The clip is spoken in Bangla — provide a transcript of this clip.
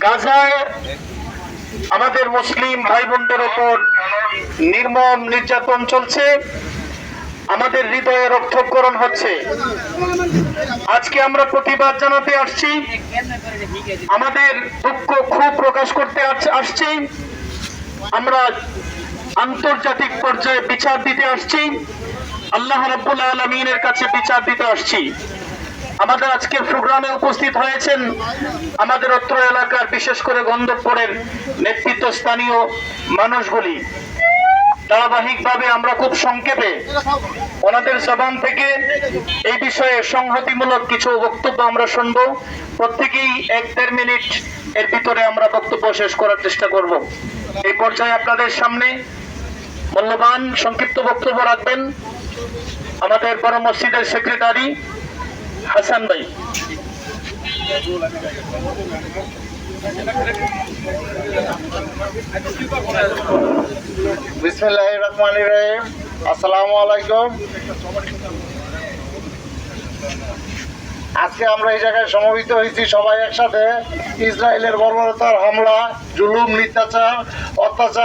গাজায় আমাদের মুসলিম ভাই বোনদের উপর নির্মম নির্যাতন চলছে, আমাদের হৃদয়ে রক্তক্ষরণ হচ্ছে। আজকে আমরা প্রতিবাদ জানাতে আসছি, আমাদের দুঃখ ক্ষোভ প্রকাশ করতে আসছি। আমরা আন্তর্জাতিক পর্যায়ে বিচার দিতে আসছি, আল্লাহ রাব্বুল আলামিনের কাছে বিচার দিতে আসছি। আমাদের আজকের প্রোগ্রামে উপস্থিত হয়েছেন আমাদের অত্র এলাকার, বিশেষ করে গন্ধবপুরের নেতৃত্বস্থানীয় মানুষগুলি। ধারাবাহিকভাবে আমরা খুব সংক্ষেপে ওনাদের জবান থেকে এই বিষয়ে সংহতিমূলক কিছু বক্তব্য আমরা শুনবো। প্রত্যেকেই 1-1.5 মিনিট এর ভিতরে আমরা বক্তব্য শেষ করার চেষ্টা করব। এই পর্যায়ে আপনাদের সামনে মূল্যবান সংক্ষিপ্ত বক্তব্য রাখবেন আমাদের বড় মসজিদের সেক্রেটারি হাসান ভাই। বিসমিল্লাহির রহমানির রহিম। আসসালামু আলাইকুম। আজকে আমরা এই জায়গায় সমবেত হয়েছি সবাই একসাথে ইসরায়েলের বর্বরতার হামলা, জুলুম, অত্যাচার